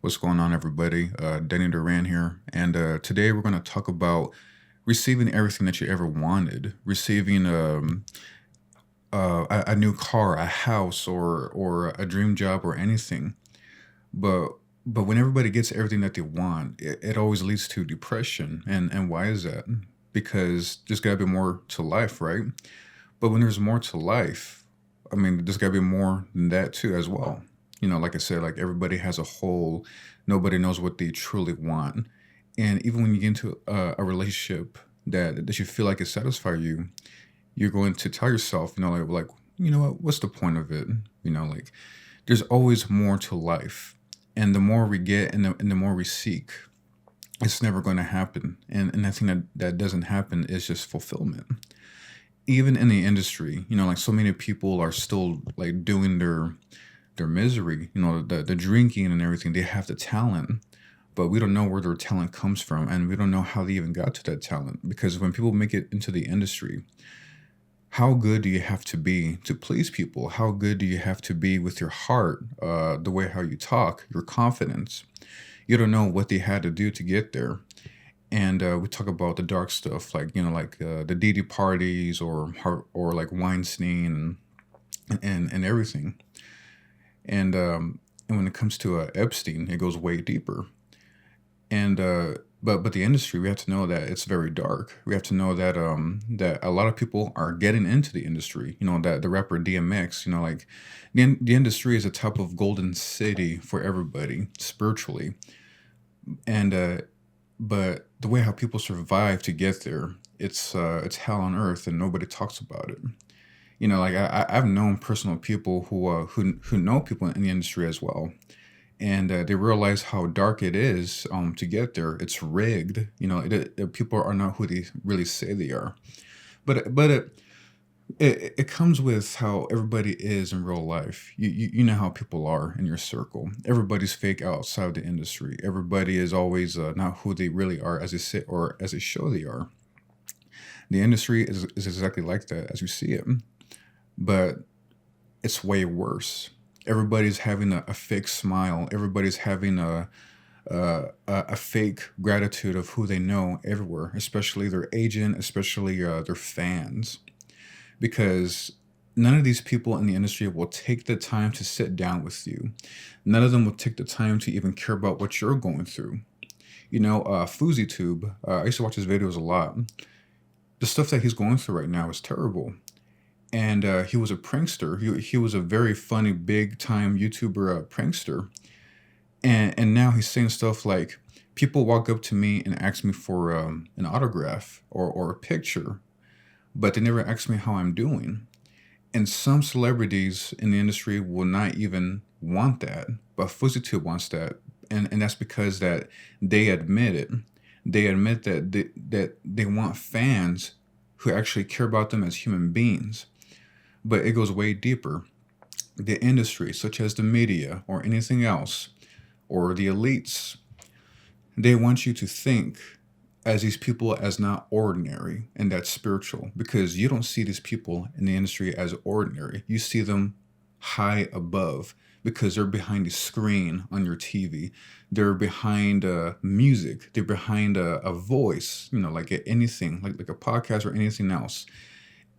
What's going on, everybody? Denny Duran here, and today we're going to talk about receiving everything that you ever wanted, receiving a new car, a house, or a dream job, or anything. But but when everybody gets everything that they want, it always leads to depression. And why is that? Because there's got to be more to life, right? But when there's more to life, I mean, there's got to be more than that too, as well. Like I said, like everybody has a whole, nobody knows what they truly want. And even when you get into a relationship that you feel like it satisfies you, you're going to tell yourself, what's the point of it? Like there's always more to life. And the more we get and the more we seek, it's never going to happen. And I think that doesn't happen is just fulfillment. Even in the industry, like so many people are still like doing their misery, the drinking and everything. They have the talent, but we don't know where their talent comes from, and we don't know how they even got to that talent. Because when people make it into the industry, how good do you have to be to please people? How good do you have to be with your heart, the way how you talk, your confidence? You don't know what they had to do to get there. And we talk about the dark stuff, like the Didi parties or like Weinstein and everything. And when it comes to Epstein, it goes way deeper. And but the industry, we have to know that it's very dark. We have to know that a lot of people are getting into the industry. That the rapper DMX, like the industry is a type of golden city for everybody spiritually. And but the way how people survive to get there, it's hell on earth, and nobody talks about it. Like I've known personal people who know people in the industry as well, and they realize how dark it is to get there. It's rigged. People are not who they really say they are. But it comes with how everybody is in real life. You know how people are in your circle. Everybody's fake outside the industry. Everybody is always not who they really are as they say or as they show they are. The industry is exactly like that as you see it, but it's way worse. Everybody's having a fake smile. Everybody's having a fake gratitude of who they know everywhere, especially their agent, especially their fans, because none of these people in the industry will take the time to sit down with you. None of them will take the time to even care about what you're going through. FouseyTube, I used to watch his videos a lot. The stuff that he's going through right now is terrible. And he was a prankster. He was a very funny, big time YouTuber prankster. And now he's saying stuff like, people walk up to me and ask me for an autograph or a picture, but they never ask me how I'm doing. And some celebrities in the industry will not even want that, but FouseyTube wants that, and that's because that they admit it. They admit that they want fans who actually care about them as human beings. But it goes way deeper. The industry, such as the media or anything else, or the elites, they want you to think as these people as not ordinary, and that's spiritual, because you don't see these people in the industry as ordinary. You see them high above because they're behind the screen on your TV. They're behind music. They're behind a voice, like anything, like a podcast or anything else.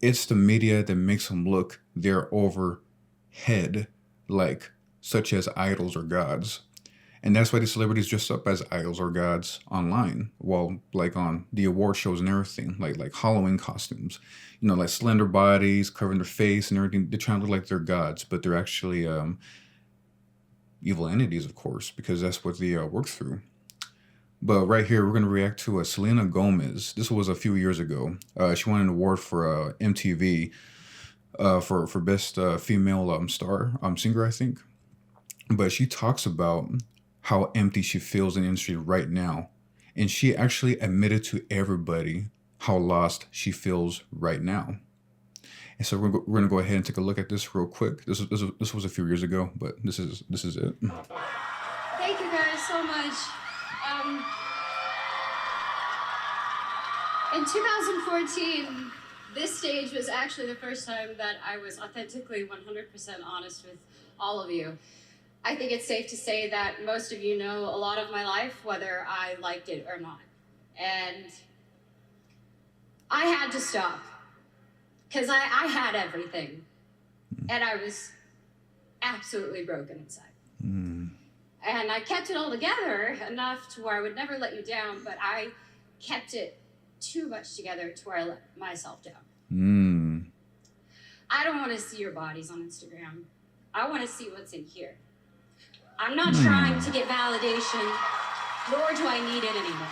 It's the media that makes them look they're overhead, like such as idols or gods. And that's why these celebrities dress up as idols or gods online. Well, like on the award shows and everything, like Halloween costumes. Like slender bodies, covering their face and everything. They're trying to look like they're gods, but they're actually evil entities, of course, because that's what they work through. But right here, we're going to react to Selena Gomez. This was a few years ago. She won an award for MTV for best female star singer, I think. But she talks about how empty she feels in the industry right now, and she actually admitted to everybody how lost she feels right now. And so we're gonna go ahead and take a look at this real quick. This was a few years ago, but this is it. Thank you guys so much. Um, in 2014, this stage was actually the first time that I was authentically 100% honest with all of you. I think it's safe to say that most of you know a lot of my life, whether I liked it or not. And I had to stop because I had everything and I was absolutely broken inside. Mm. And I kept it all together enough to where I would never let you down, but I kept it too much together to where I let myself down. Mm. I don't want to see your bodies on Instagram. I want to see what's in here. I'm not trying to get validation, nor do I need it anymore.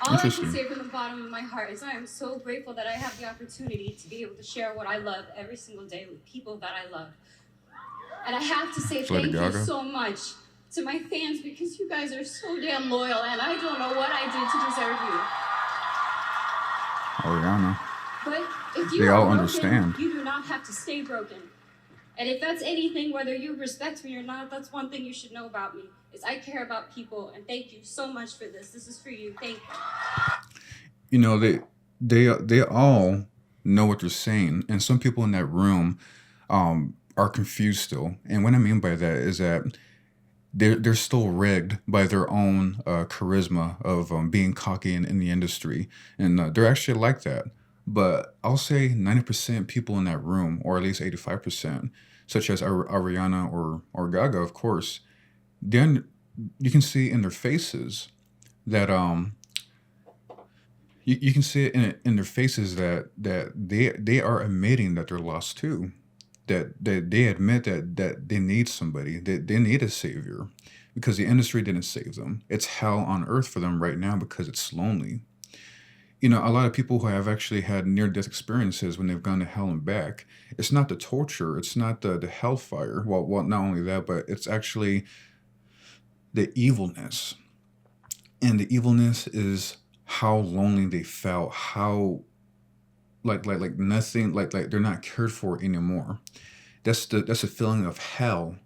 All I can say from the bottom of my heart is I am so grateful that I have the opportunity to be able to share what I love every single day with people that I love. And I have to say thank you so much to my fans because you guys are so damn loyal and I don't know what I did to deserve you. Ariana. But if you are broken, you do not have to stay broken. And if that's anything, whether you respect me or not, that's one thing you should know about me, is I care about people, and thank you so much for this. This is for you. Thank you. You know, they all know what they're saying, and some people in that room are confused still. And what I mean by that is that they're still rigged by their own charisma of being cocky in the industry, and they're actually like that. But I'll say 90% people in that room, or at least 85%, such as Ariana or Gaga, of course, then you can see in their faces that you can see it in their faces that they are admitting that they're lost too, that they admit that they need somebody, that they need a savior, because the industry didn't save them. It's hell on earth for them right now because it's lonely. You know, a lot of people who have actually had near death experiences when they've gone to hell and back, it's not the torture, it's not the hellfire. Well, not only that, but it's actually the evilness. And the evilness is how lonely they felt, how like nothing, like they're not cared for anymore. That's a feeling of hell.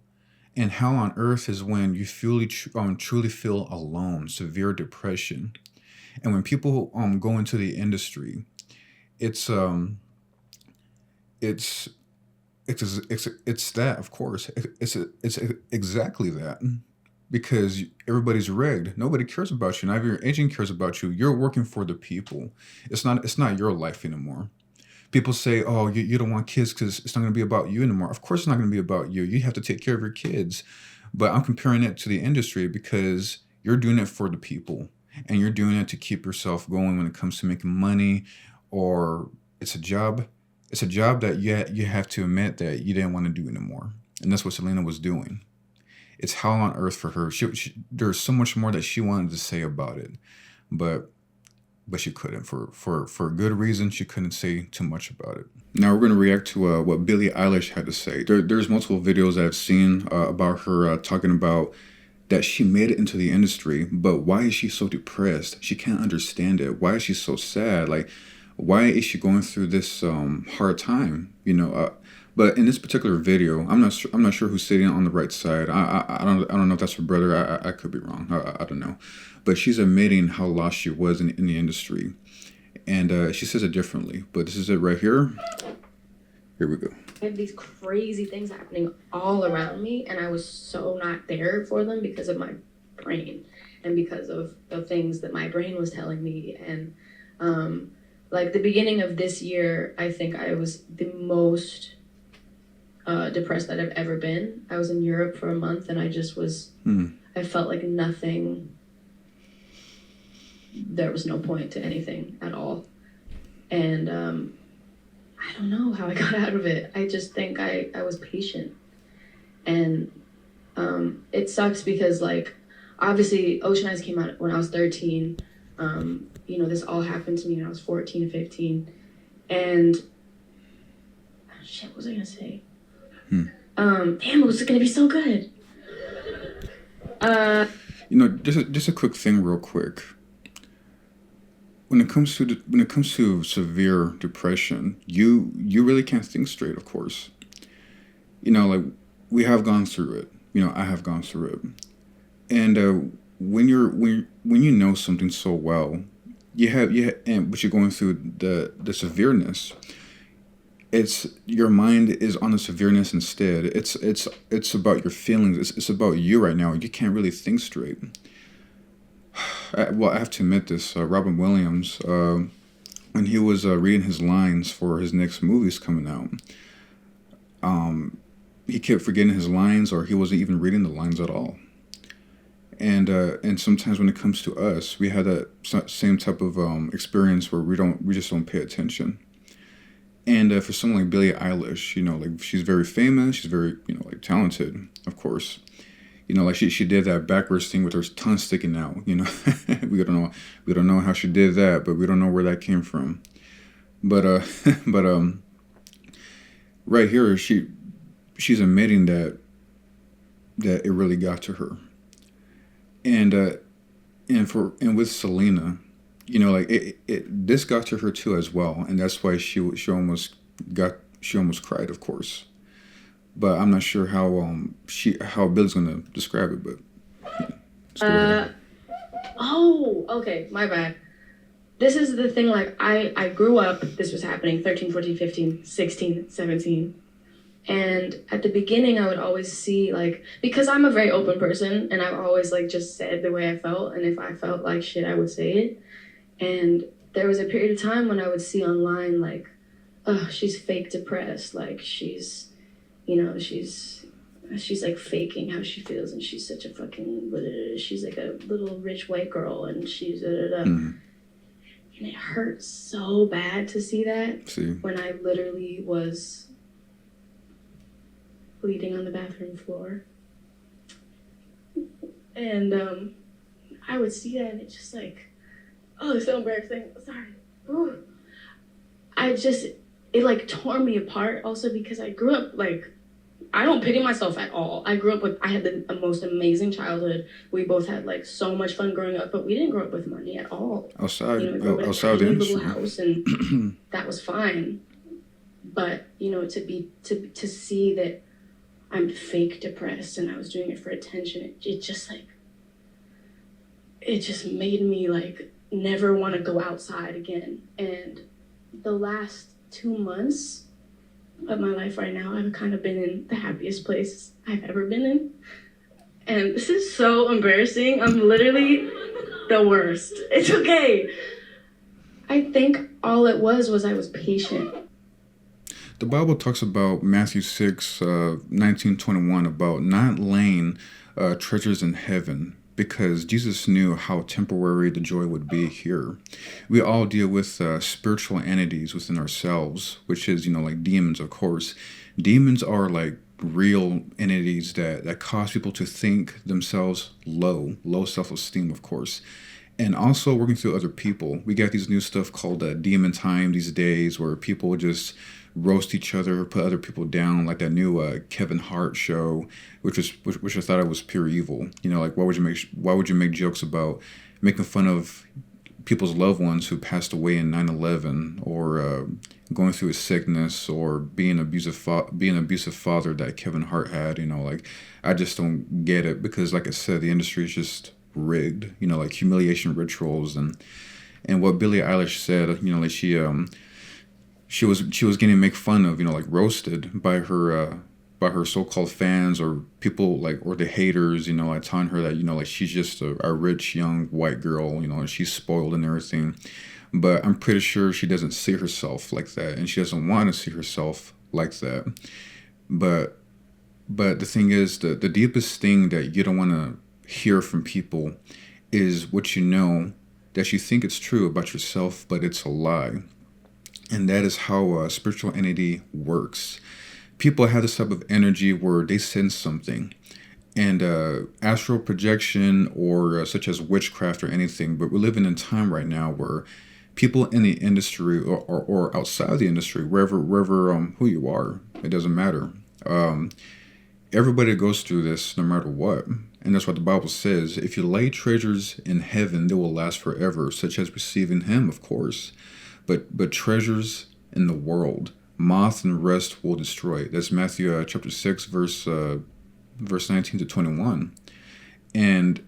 And hell on earth is when you truly feel alone, severe depression. And when people go into the industry, it's it's it's that, of course. It's exactly that, because everybody's rigged. Nobody cares about you. Not even your agent cares about you. You're working for the people. It's not your life anymore. People say, "Oh, you don't want kids because it's not going to be about you anymore." Of course, it's not going to be about you. You have to take care of your kids. But I'm comparing it to the industry because you're doing it for the people, and you're doing it to keep yourself going when it comes to making money, or it's a job. It's a job that you have to admit that you didn't want to do anymore, and that's what Selena was doing. It's hell on earth for her. There's so much more that she wanted to say about it, but she couldn't, for good reason. She couldn't say too much about it. Now we're going to react to what Billie Eilish had to say. There's multiple videos that I've seen about her talking about that she made it into the industry, but why is she so depressed? She can't understand it. Why is she so sad? Like, why is she going through this hard time? But in this particular video, I'm not sure who's sitting on the right side. I don't know if that's her brother. I could be wrong. I don't know. But she's admitting how lost she was in the industry, and she says it differently. But this is it right here. Here we go. I have these crazy things happening all around me, and I was so not there for them because of my brain and because of the things that my brain was telling me. And like the beginning of this year, I think I was the most depressed that I've ever been. I was in Europe for a month, and I just was, I felt like nothing, there was no point to anything at all. And I don't know how I got out of it. I just think I was patient. And it sucks because, like, obviously Ocean Eyes came out when I was 13. You know, this all happened to me when I was 14 and 15. And shit, what was I gonna say? Damn, it was gonna be so good. Just a quick thing, real quick. When it comes to severe depression, you really can't think straight. Of course, like, we have gone through it. I have gone through it, and when you know something so well, but you're going through the severeness. It's your mind is on the severeness instead. It's about your feelings. It's about you right now. You can't really think straight. Well, I have to admit this. Robin Williams, when he was reading his lines for his next movies coming out, he kept forgetting his lines, or he wasn't even reading the lines at all. And sometimes when it comes to us, we have that same type of experience where we just don't pay attention. And for someone like Billie Eilish, like she's very famous, she's very like talented, of course. Like she did that backwards thing with her tongue sticking out. We don't know how she did that, but we don't know where that came from. But but right here she's admitting that it really got to her. And and with Selena, like this got to her too as well, and that's why she almost cried, of course. But I'm not sure how Bill's gonna describe it, but let's go ahead. Oh, okay, my bad. This is the thing, like, I grew up, this was happening 13, 14, 15, 16, 17. And at the beginning, I would always see, like, because I'm a very open person, and I've always, like, just said the way I felt. And if I felt like shit, I would say it. And there was a period of time when I would see online, like, oh, she's fake depressed. Like, she's like faking how she feels, and she's such a fucking, she's like a little rich white girl, and she's da da da. Mm. And it hurt so bad to see that. See, When I literally was bleeding on the bathroom floor. And I would see that, and it's just like, oh, it's so embarrassing. Sorry. Ooh. It like tore me apart also because I grew up like, I don't pity myself at all. I had the most amazing childhood. We both had like so much fun growing up, but we didn't grow up with money at all. outside We grew up in a outside the tiny little industry. house, and that was fine. But to see that I'm fake depressed and I was doing it for attention, it just made me like never want to go outside again. And the last 2 months of my life right now, I've kind of been in the happiest place I've ever been in. And this is so embarrassing. I'm literally the worst. It's okay. I think all it was I was patient. The Bible talks about Matthew 6, 19:21, about not laying treasures in heaven, because Jesus knew how temporary the joy would be here. We all deal with spiritual entities within ourselves, which is, like demons, of course. Demons are like real entities that cause people to think themselves low self-esteem, of course. And also working through other people. We got these new stuff called demon time these days, where people just roast each other, put other people down, like that new Kevin Hart show, which I thought it was pure evil. Like why would you make jokes about making fun of people's loved ones who passed away in 9/11, or going through a sickness, or being being an abusive father that Kevin Hart had. Like I just don't get it, because like I said, the industry is just rigged. Like humiliation rituals, and what Billie Eilish said. Like she was getting make fun of, like roasted by her so-called fans, or people, like, or the haters, like telling her that, like she's just a rich young white girl, and she's spoiled and everything. But I'm pretty sure she doesn't see herself like that, and she doesn't want to see herself like that. But the thing is, the deepest thing that you don't want to hear from people is what that you think it's true about yourself, but it's a lie. And that is how a spiritual entity works. People have this type of energy where they sense something, and astral projection, or such as witchcraft or anything. But we're living in a time right now where people in the industry, or outside the industry, wherever who you are, it doesn't matter. Um, Everybody goes through this no matter what. And that's what the Bible says. If you lay treasures in heaven, they will last forever, such as receiving him, of course. But treasures in the world, moth and rust will destroy. That's Matthew chapter 6, verse 19-21. And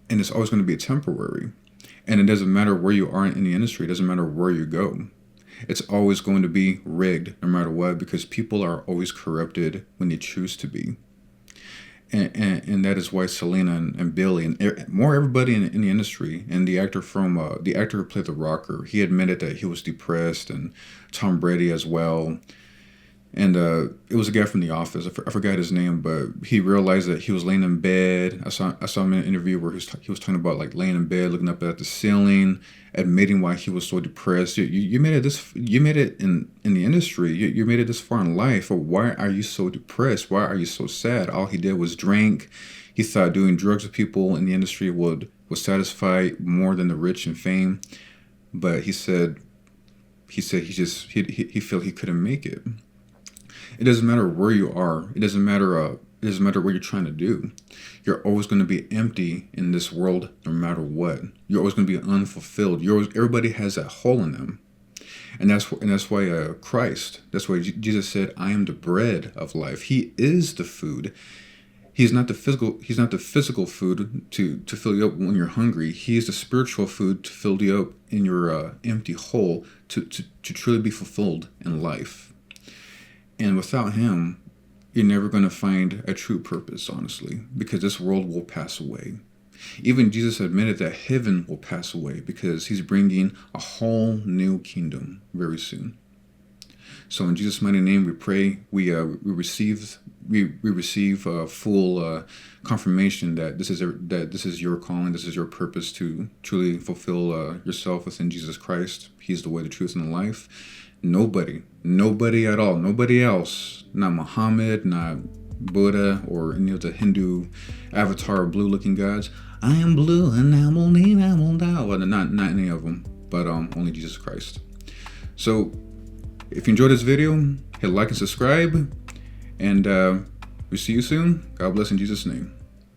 it's always going to be temporary. And it doesn't matter where you are in the industry. It doesn't matter where you go. It's always going to be rigged no matter what, because people are always corrupted when they choose to be. And that is why Selena and Billie and more everybody in the industry, and the actor who played the rocker, he admitted that he was depressed, and Tom Brady as well. And it was a guy from The Office. I forgot his name, but he realized that he was laying in bed. I saw him in an interview where he was talking about like laying in bed, looking up at the ceiling, admitting why he was so depressed. You made it you made it in the industry. You made it this far in life. But why are you so depressed? Why are you so sad? All he did was drink. He thought doing drugs with people in the industry would satisfy more than the rich and fame. But he felt he couldn't make it. It doesn't matter where you are. It doesn't matter what you're trying to do. You're always going to be empty in this world, no matter what. You're always going to be unfulfilled. Everybody has that hole in them, and that's why Christ. That's why Jesus said, "I am the bread of life." He is the food. He's not the physical. He's not the physical food to fill you up when you're hungry. He is the spiritual food to fill you up in your empty hole to truly be fulfilled in life. And without him, you're never going to find a true purpose, honestly, because this world will pass away. Even Jesus admitted that heaven will pass away because he's bringing a whole new kingdom very soon. So in Jesus' mighty name, we pray. We receive full confirmation that this is your calling, this is your purpose to truly fulfill yourself within Jesus Christ. He's the way, the truth, and the life. Nobody at all, nobody else, not Muhammad, not Buddha, or any of the Hindu avatar blue-looking gods. I am blue and I will need, I will die. Well, not any of them, but only Jesus Christ. So, if you enjoyed this video, hit like and subscribe, and we'll see you soon. God bless in Jesus' name.